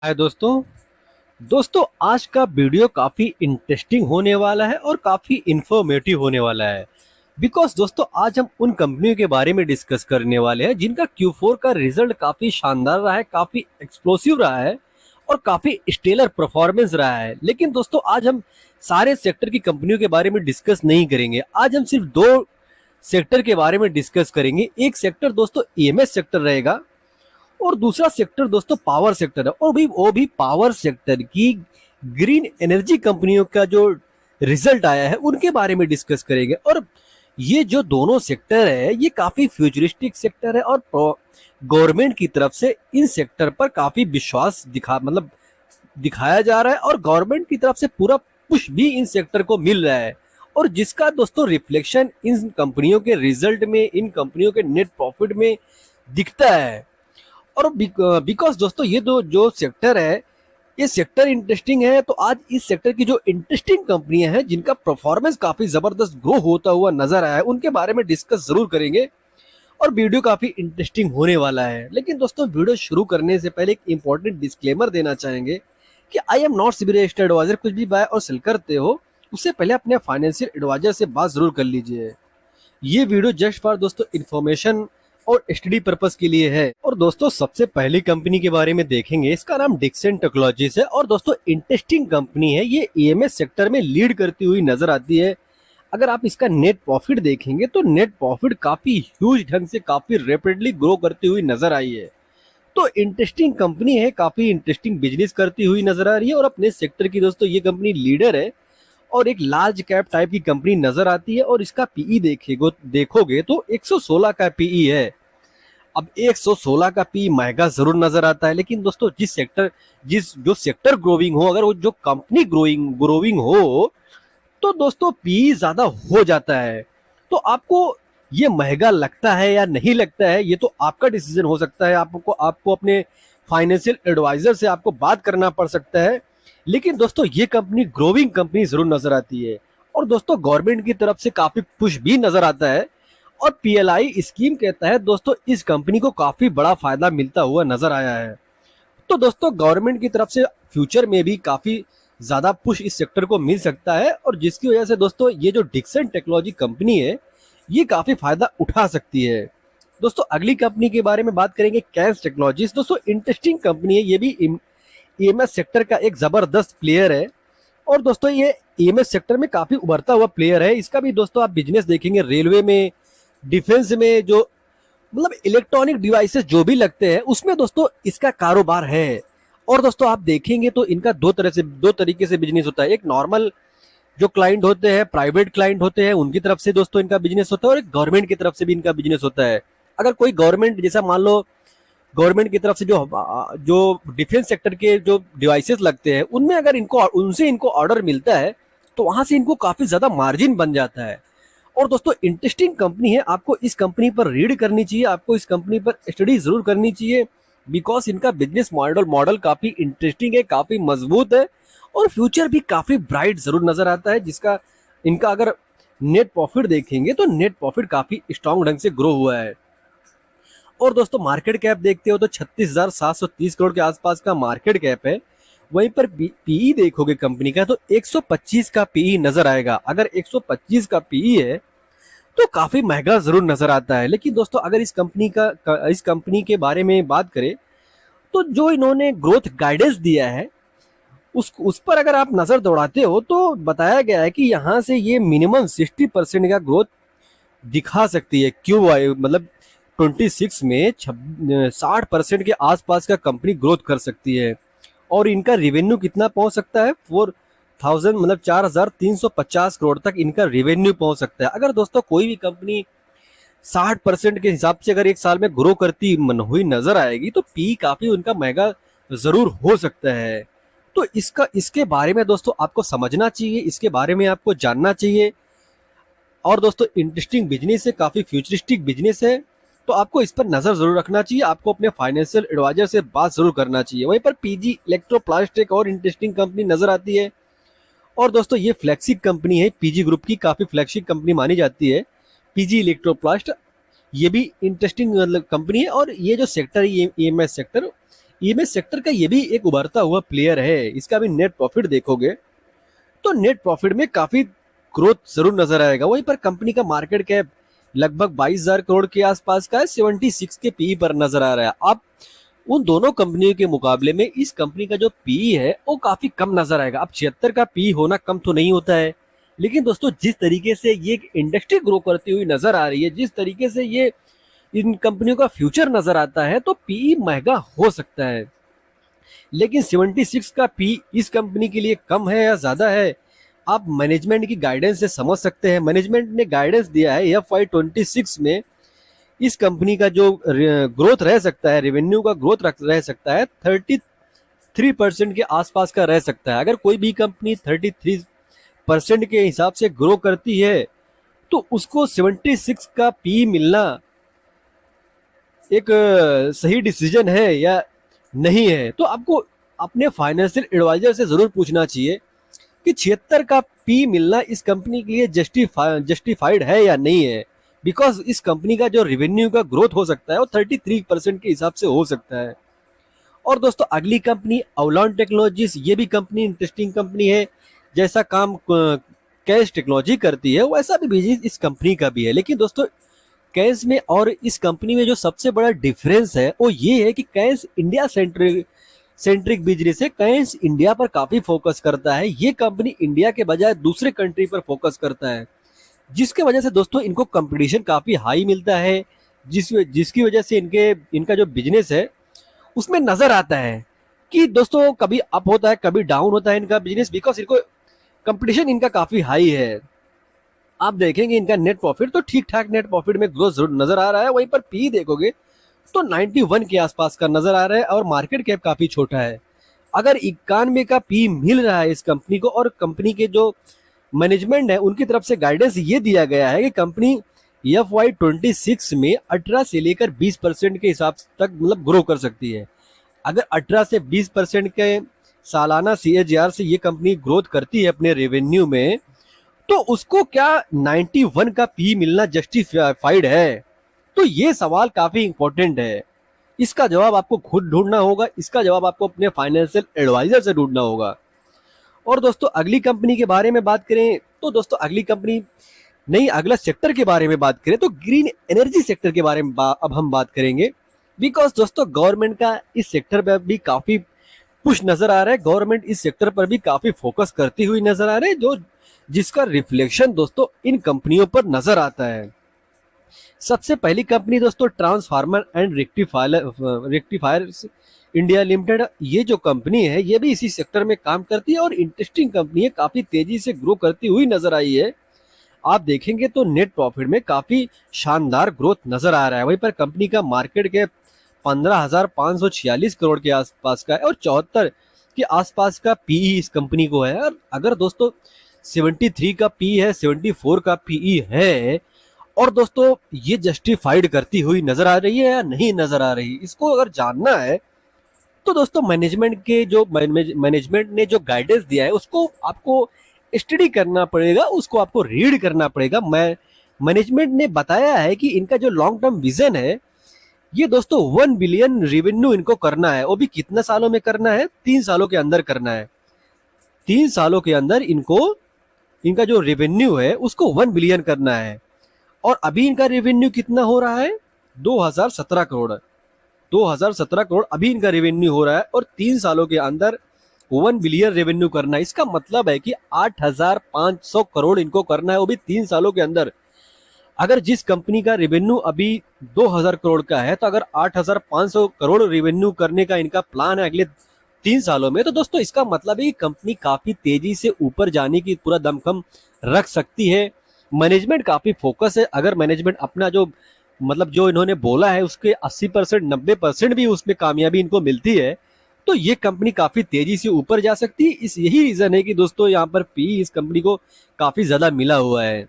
हाय दोस्तों। आज का वीडियो काफी इंटरेस्टिंग होने वाला है और काफी इंफॉर्मेटिव होने वाला है। बिकॉज दोस्तों आज हम उन कंपनियों के बारे में डिस्कस करने वाले हैं जिनका Q4 का रिजल्ट काफी शानदार रहा है, काफी एक्सप्लोसिव रहा है और काफी स्टेलर परफॉर्मेंस रहा है। लेकिन दोस्तों आज हम सारे सेक्टर की कंपनियों के बारे में डिस्कस नहीं करेंगे। आज हम सिर्फ दो सेक्टर के बारे में डिस्कस करेंगे। एक सेक्टर दोस्तों EMS सेक्टर रहेगा और दूसरा सेक्टर दोस्तों पावर सेक्टर है, और भी वो भी पावर सेक्टर की ग्रीन एनर्जी कंपनियों का जो रिजल्ट आया है उनके बारे में डिस्कस करेंगे। और ये जो दोनों सेक्टर है ये काफी फ्यूचरिस्टिक सेक्टर है और गवर्नमेंट की तरफ से इन सेक्टर पर काफी विश्वास दिखाया जा रहा है और गवर्नमेंट की तरफ से पूरा पुश भी इन सेक्टर को मिल रहा है, और जिसका दोस्तों रिफ्लेक्शन इन कंपनियों के रिजल्ट में, इन कंपनियों के नेट प्रॉफिट में दिखता है। और बिकॉज दोस्तों ये दो जो सेक्टर है ये सेक्टर इंटरेस्टिंग है, तो आज इस सेक्टर की जो इंटरेस्टिंग कंपनियां हैं जिनका परफॉर्मेंस काफी जबरदस्त ग्रो होता हुआ नजर आया है उनके बारे में डिस्कस जरूर करेंगे और वीडियो काफी इंटरेस्टिंग होने वाला है। लेकिन दोस्तों वीडियो शुरू करने से पहले एक इंपॉर्टेंट डिस्क्लेमर देना चाहेंगे कि I am not SEBI registered adviser. कुछ भी बाय और सेल करते हो उससे पहले अपने फाइनेंशियल एडवाइजर से बात जरूर कर लीजिए। ये वीडियो जस्ट फॉर दोस्तों इन्फॉर्मेशन और स्टडी पर्पस के लिए है। और दोस्तों सबसे पहली कंपनी के बारे में देखेंगे, इसका नाम डिक्सन टेक्नोलॉजीज है और दोस्तों इंटरेस्टिंग कंपनी है। ये EMS सेक्टर में लीड करती हुई नजर आती है। अगर आप इसका नेट प्रॉफिट देखेंगे तो नेट प्रॉफिट काफी ह्यूज ढंग से काफी रैपिडली ग्रो करती हुई नजर आई है। तो इंटरेस्टिंग कंपनी है, काफी इंटरेस्टिंग बिजनेस करती हुई नजर आ रही है और अपने सेक्टर की दोस्तों ये कंपनी लीडर है और एक लार्ज कैप टाइप की कंपनी नजर आती है। और इसका पीई देखोगे तो 116 का पीई है। अब 116 का पीई महंगा जरूर नजर आता है, लेकिन दोस्तों जिस जो सेक्टर ग्रोइंग हो, अगर वो जो कंपनी ग्रोइंग हो तो दोस्तों पीई ज्यादा हो जाता है। तो आपको ये महंगा लगता है या नहीं लगता है ये तो आपका डिसीजन हो सकता है। आपको अपने फाइनेंशियल एडवाइजर से आपको बात करना पड़ सकता है। लेकिन दोस्तों ये कंपनी ग्रोइंग कंपनी जरूर नजर आती है और दोस्तों गवर्नमेंट की तरफ से काफी पुश भी नजर आता है और PLI स्कीम के तहत दोस्तों इस कंपनी को काफी बड़ा फायदा मिलता हुआ नजर आया है। तो दोस्तों गवर्नमेंट की तरफ से फ्यूचर में भी काफी ज्यादा पुश इस सेक्टर को मिल सकता है और जिसकी वजह से दोस्तों ये जो डिक्सन टेक्नोलॉजी कंपनी है ये काफी फायदा उठा सकती है। दोस्तों अगली कंपनी के बारे में बात करेंगे, कैंस टेक्नोलॉजीज। दोस्तों इंटरेस्टिंग कंपनी है, ये भी EMS सेक्टर का एक जबरदस्त प्लेयर है और दोस्तों ये EMS सेक्टर में काफी उभरता हुआ प्लेयर है। इसका भी दोस्तों आप बिजनेस देखेंगे, रेलवे में, डिफेंस में, जो मतलब इलेक्ट्रॉनिक डिवाइसेस जो भी लगते हैं उसमें दोस्तों इसका कारोबार है। और दोस्तों आप देखेंगे तो इनका दो तरीके से बिजनेस होता है। एक नॉर्मल जो क्लाइंट होते हैं, प्राइवेट क्लाइंट होते हैं, उनकी तरफ से दोस्तों इनका बिजनेस होता है और एक गवर्नमेंट की तरफ से भी इनका बिजनेस होता है। अगर कोई गवर्नमेंट, जैसा मान लो गवर्नमेंट की तरफ से जो डिफेंस सेक्टर के जो डिवाइसेस लगते हैं उनमें अगर उनसे इनको ऑर्डर मिलता है तो वहां से इनको काफी ज्यादा मार्जिन बन जाता है। और दोस्तों इंटरेस्टिंग कंपनी है, आपको इस कंपनी पर रीड करनी चाहिए, आपको इस कंपनी पर स्टडी जरूर करनी चाहिए। बिकॉज इनका बिजनेस मॉडल काफी इंटरेस्टिंग है, काफी मजबूत है और फ्यूचर भी काफी ब्राइट जरूर नजर आता है। जिसका इनका अगर नेट प्रॉफिट देखेंगे तो नेट प्रॉफिट काफी स्ट्रॉन्ग ढंग से ग्रो हुआ है। और दोस्तों मार्केट कैप देखते हो तो 36,730 करोड़ के आसपास का मार्केट कैप है। वहीं पर पीई देखोगे कंपनी का तो 125 का पीई नजर आएगा। अगर 125 का पीई है तो काफी महंगा जरूर नजर आता है। लेकिन दोस्तों अगर इस कंपनी के बारे में बात करें तो जो इन्होंने ग्रोथ गाइडेंस दिया है उस पर अगर आप नजर दौड़ाते हो तो बताया गया है कि यहाँ से ये मिनिमम 60% का ग्रोथ दिखा सकती है। क्यों, मतलब 26 में 60% के आसपास का कंपनी ग्रोथ कर सकती है। और इनका रेवेन्यू कितना पहुंच सकता है, 4,000 मतलब 4,350 करोड़ तक इनका रेवेन्यू पहुंच सकता है। अगर दोस्तों कोई भी कंपनी 60% के हिसाब से अगर एक साल में ग्रो करती हुई नजर आएगी तो पी काफी उनका महंगा जरूर हो सकता है। तो इसके बारे में दोस्तों आपको समझना चाहिए, इसके बारे में आपको जानना चाहिए। और दोस्तों इंटरेस्टिंग बिजनेस है, काफी फ्यूचरिस्टिक बिजनेस है, तो आपको इस पर नजर जरूर रखना चाहिए। आपको अपने फाइनेंशियल एडवाइजर से बात जरूर करना चाहिए। वहीं पर PG इलेक्ट्रोप्लास्ट एक और इंटरेस्टिंग कंपनी नजर आती है और दोस्तों ये फ्लैगशिप कंपनी है, PG ग्रुप की काफी फ्लैगशिप कंपनी मानी जाती है PG इलेक्ट्रोप्लास्ट। ये भी इंटरेस्टिंग कंपनी है और ये जो सेक्टर है EMS सेक्टर, ईएमएस सेक्टर का ये भी एक उभरता हुआ प्लेयर है। इसका भी नेट प्रॉफिट देखोगे तो नेट प्रॉफिट में काफी ग्रोथ जरूर नजर आएगा। वहीं पर कंपनी का मार्केट कैप लगभग 22,000 करोड़ के आसपास का है, 76 के पीई पर नजर आ रहा है। अब उन दोनों कंपनियों के मुकाबले में इस कंपनी का जो पीई है वो काफी कम नजर आएगा। अब 76 का पीई होना कम तो नहीं होता है, लेकिन दोस्तों जिस तरीके से ये इंडस्ट्री ग्रो करती हुई नजर आ रही है, जिस तरीके से ये इन कंपनियों का फ्यूचर नजर आता है, तो पीई महंगा हो सकता है। लेकिन 76 का पी इस कंपनी के लिए कम है या ज्यादा है, आप मैनेजमेंट की गाइडेंस से समझ सकते हैं। मैनेजमेंट ने गाइडेंस दिया है FY26 में इस कंपनी का जो ग्रोथ रह सकता है, रेवेन्यू का ग्रोथ रह सकता है 33% के आसपास का रह सकता है। अगर कोई भी कंपनी 33% के हिसाब से ग्रो करती है तो उसको 76 का पी मिलना एक सही डिसीजन है या नहीं है। तो आपको अपने फाइनेंशियल एडवाइजर से जरूर पूछना चाहिए कि 76 का पी मिलना इस कंपनी के लिए जस्टिफाइड है या नहीं है। बिकॉज इस कंपनी का जो रेवेन्यू का ग्रोथ हो सकता है वो 33% के हिसाब से हो सकता है। और दोस्तों अगली कंपनी अवलॉन टेक्नोलॉजीज, ये भी कंपनी इंटरेस्टिंग कंपनी है। जैसा काम कैश टेक्नोलॉजी करती है वैसा भी बिजनेस इस कंपनी का भी है। लेकिन दोस्तों कैश में और इस कंपनी में जो सबसे बड़ा डिफरेंस है वो ये है कि कैश इंडिया सेंट्रिक बिजनेस है। कैश इंडिया पर काफी फोकस करता है। ये कंपनी इंडिया के बजाय दूसरे कंट्री पर फोकस करता है, जिसके वजह से दोस्तों इनको कंपटीशन काफी हाई मिलता है, जिसकी वजह से इनका जो बिजनेस है उसमें नजर आता है कि दोस्तों कभी अप होता है कभी डाउन होता है इनका बिजनेस, बिकॉज इनको कंपटीशन इनका काफी हाई है। आप देखेंगे इनका नेट प्रॉफिट तो ठीक ठाक नेट प्रॉफिट में ग्रोथ जरूर नजर आ रहा है। वहीं पर पी देखोगे तो 91 के आसपास का नजर आ रहा है और मार्केट कैप काफी छोटा है। अगर 91 का पी मिल रहा है इस कंपनी को और कंपनी के जो मैनेजमेंट है उनकी तरफ से गाइडेंस ये दिया गया है कि कंपनी FY26 में 18 से लेकर 20% के हिसाब तक मतलब ग्रो कर सकती है। अगर 18 से 20% के सालाना CAGR से ये कंपनी ग्रोथ करती है अपने रेवेन्यू में, तो उसको क्या 91 का पी मिलना जस्टिफाइड है? तो ये सवाल काफी इंपॉर्टेंट है। इसका जवाब आपको खुद ढूंढना होगा, इसका जवाब आपको अपने फाइनेंशियल एडवाइजर से ढूंढना होगा। और दोस्तों अगली कंपनी के बारे में बात करें तो दोस्तों अगली कंपनी नहीं, अगला सेक्टर के बारे में बात करें तो ग्रीन एनर्जी सेक्टर के बारे में अब हम बात करेंगे। बिकॉज दोस्तों गवर्नमेंट का इस सेक्टर पर भी काफी पुश नजर आ रहा है। गवर्नमेंट इस सेक्टर पर भी काफी फोकस करती हुई नजर आ रही है, जो जिसका रिफ्लेक्शन दोस्तों इन कंपनियों पर नजर आता है। सबसे पहली कंपनी दोस्तों transformer and rectifiers India limited. ये जो कंपनी है ये भी इसी सेक्टर में काम करती है और इंटरेस्टिंग कंपनी है, काफी तेजी से ग्रो करती हुई नजर आई है। आप देखेंगे तो नेट प्रॉफिट में काफी शानदार ग्रोथ नजर आ रहा है। वहीं पर कंपनी का मार्केट कैप 15,546 करोड़ के आसपास का है और 74 के आसपास का पीई इस कंपनी को है। और अगर दोस्तों 73 का पी है, 74 का पीई है, और दोस्तों ये जस्टिफाइड करती हुई नजर आ रही है या नहीं नजर आ रही, इसको अगर जानना है तो दोस्तों मैनेजमेंट ने जो गाइडेंस दिया है उसको आपको स्टडी करना पड़ेगा, उसको आपको रीड करना पड़ेगा। मैनेजमेंट ने बताया है कि इनका जो लॉन्ग टर्म विजन है ये दोस्तों 1 बिलियन रेवेन्यू इनको करना है। वो भी कितने सालों में करना है? 3 सालों के अंदर करना है। 3 सालों के अंदर इनका जो रेवेन्यू है उसको 1 बिलियन करना है। और अभी इनका रेवेन्यू कितना हो रहा है? 2017 करोड़। 2017 करोड़ अभी इनका रेवेन्यू हो रहा है और 3 सालों के अंदर 1 बिलियन रेवेन्यू करना है। इसका मतलब है कि 8,500 करोड़ इनको करना है, वो भी 3 सालों के अंदर। अगर जिस कंपनी का रेवेन्यू अभी 2,000 करोड़ का है तो अगर 8,500 करोड़ रेवेन्यू करने का इनका प्लान है अगले 3 सालों में, तो दोस्तों इसका मतलब है कि कंपनी काफी तेजी से ऊपर जाने की पूरा दमखम रख सकती है। मैनेजमेंट काफी फोकस है। अगर मैनेजमेंट अपना जो इन्होंने बोला है उसके 80% 90% भी उसमें कामयाबी इनको मिलती है तो ये कंपनी काफी तेजी से ऊपर जा सकती है। यही रीजन है कि दोस्तों यहाँ पर पी इस कंपनी को काफी ज्यादा मिला हुआ है।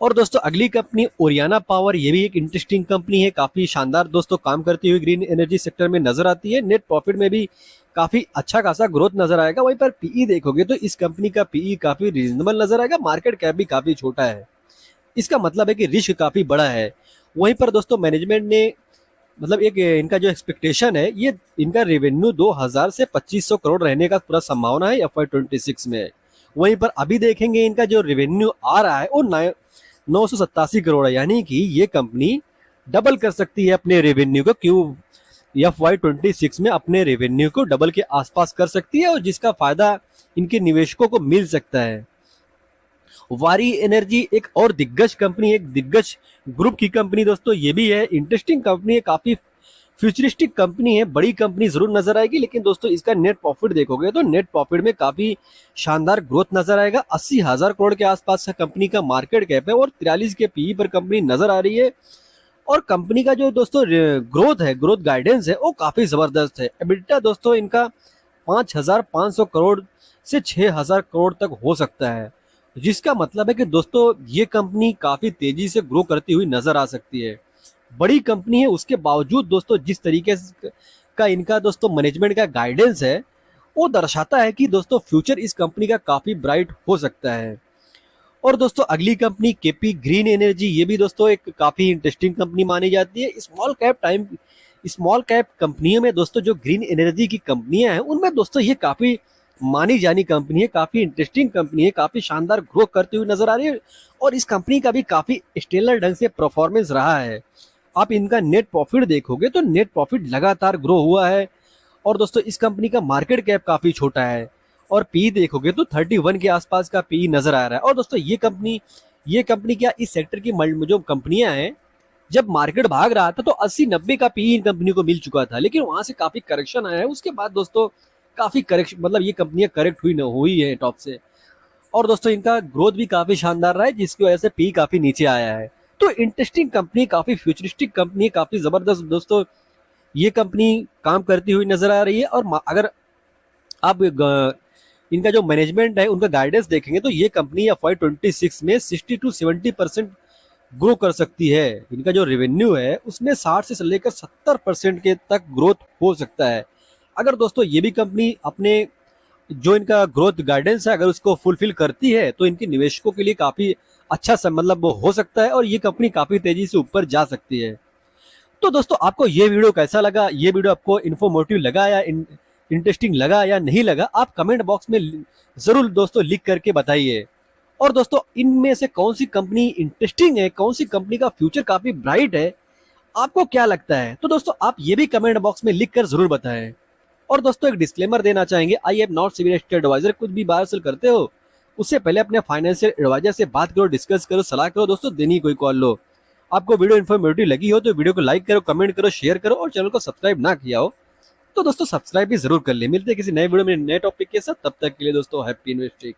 और दोस्तों अगली कंपनी ओरियाना पावर, ये भी एक इंटरेस्टिंग कंपनी है, काफी शानदार दोस्तों काम करती हुई ग्रीन एनर्जी सेक्टर में नजर आती है। नेट प्रॉफिट में भी काफी अच्छा खासा ग्रोथ नजर आएगा। वहीं पर पीई देखोगे तो इस कंपनी का पीई काफी रीजनेबल नजर आएगा, मार्केट कैप भी काफी छोटा है। इसका मतलब है कि रिस्क काफी बड़ा है। वहीं पर दोस्तों मैनेजमेंट ने मतलब एक इनका जो एक्सपेक्टेशन है, ये इनका रेवेन्यू 2000 से 2500 करोड़ रहने का पूरा संभावना है FY26 में। वहीं पर अभी देखेंगे इनका जो रेवेन्यू आ रहा है वो 987 करोड़ है, यानी कि ये कंपनी डबल कर सकती है अपने रेवेन्यू को। क्यों? FY26 में अपने रेवेन्यू को डबल के आसपास कर सकती है, और जिसका फायदा इनके निवेशकों को मिल सकता है। वारी एनर्जी एक और दिग्गज कंपनी, एक दिग्गज ग्रुप की कंपनी दोस्तों, ये भी है इंटरेस्टिंग कंपनी है, काफी फ्यूचरिस्टिक कंपनी है, बड़ी कंपनी जरूर नजर आएगी। लेकिन दोस्तों इसका नेट प्रॉफिट देखोगे तो नेट प्रॉफिट में काफी शानदार ग्रोथ नजर आएगा। 80,000 करोड़ के आसपास का कंपनी का मार्केट कैप है और 43 के पीई पर कंपनी नजर आ रही है। और कंपनी का जो दोस्तों ग्रोथ है, ग्रोथ गाइडेंस है, वो काफी जबरदस्त है। एबिटा दोस्तों इनका 5,500 करोड़ से 6,000 करोड़ तक हो सकता है, जिसका मतलब है कि दोस्तों ये कंपनी काफी तेजी से ग्रो करती हुई नजर आ सकती है। बड़ी कंपनी है, उसके बावजूद दोस्तों जिस तरीके का इनका दोस्तों मैनेजमेंट का गाइडेंस है, वो दर्शाता है कि दोस्तों फ्यूचर इस कंपनी का काफी ब्राइट हो सकता है। और दोस्तों अगली कंपनी केपी ग्रीन एनर्जी, ये भी दोस्तों एक काफी इंटरेस्टिंग कंपनी मानी जाती है। स्मॉल कैप कंपनियों में दोस्तों जो ग्रीन एनर्जी की कंपनियां हैं, उनमें दोस्तों ये काफी मानी जानी कंपनी है, काफी इंटरेस्टिंग कंपनी है, काफी शानदार ग्रो करती हुई नजर आ रही है। और इस कंपनी का भी काफी स्टेलर ढंग से परफॉर्मेंस रहा है। आप इनका नेट प्रॉफिट देखोगे तो नेट प्रॉफिट लगातार ग्रो हुआ है। और दोस्तों इस कंपनी का मार्केट कैप काफी छोटा है, और पी देखोगे तो 31 के आसपास का पी नजर आ रहा है। और दोस्तों ये कंपनी क्या, इस सेक्टर की जो कंपनियां हैं, जब मार्केट भाग रहा था तो 80-90 का पी इन कंपनी को मिल चुका था, लेकिन वहां से काफी करेक्शन आया है। उसके बाद दोस्तों काफी करेक्शन, मतलब ये कंपनियां करेक्ट हुई है टॉप से। और दोस्तों इनका ग्रोथ भी काफी शानदार रहा है, जिसकी वजह से पी काफी नीचे आया है। तो इंटरेस्टिंग कंपनी, काफी फ्यूचरिस्टिक कंपनी है, काफी जबरदस्त दोस्तों ये कंपनी काम करती हुई नजर आ रही है। और अगर आप इनका जो मैनेजमेंट है, उनका गाइडेंस देखेंगे तो ये कंपनी FY26 में 60-70% ग्रो कर सकती है। इनका जो रेवेन्यू है उसमें 60 से लेकर 70% के तक ग्रोथ हो सकता है। अगर दोस्तों ये भी कंपनी अपने जो इनका ग्रोथ गाइडेंस है, अगर उसको फुलफिल करती है, तो इनके निवेशकों के लिए काफी अच्छा मतलब हो सकता है, और ये कंपनी काफी तेजी से ऊपर जा सकती है। तो दोस्तों आपको ये वीडियो कैसा लगा? ये वीडियो आपको इन्फॉर्मेटिव लगा या इंटरेस्टिंग लगा या नहीं लगा? आप कमेंट बॉक्स में जरूर दोस्तों लिख करके बताइए। और दोस्तों इनमें से कौन सी कंपनी इंटरेस्टिंग है, कौन सी कंपनी का फ्यूचर काफी ब्राइट है, आपको क्या लगता है? तो दोस्तों आप ये भी कमेंट बॉक्स में लिख कर जरूर बताएं। और दोस्तों एक डिस्क्लेमर देना चाहेंगे, I am not civil adviser. कुछ भी बाय सेल करते हो उससे पहले अपने फाइनेंशियल एडवाइजर से बात करो, डिस्कस करो, सलाह करो। दोस्तों देनी कोई कॉल लो। आपको वीडियो इन्फॉर्मेटिव लगी हो तो वीडियो को लाइक करो, कमेंट करो, शेयर करो, और चैनल को सब्सक्राइब ना किया हो तो दोस्तों सब्सक्राइब भी जरूर कर ले। मिलते हैं किसी नए वीडियो में नए टॉपिक के साथ, तब तक के लिए दोस्तों हैप्पी इन्वेस्टिंग।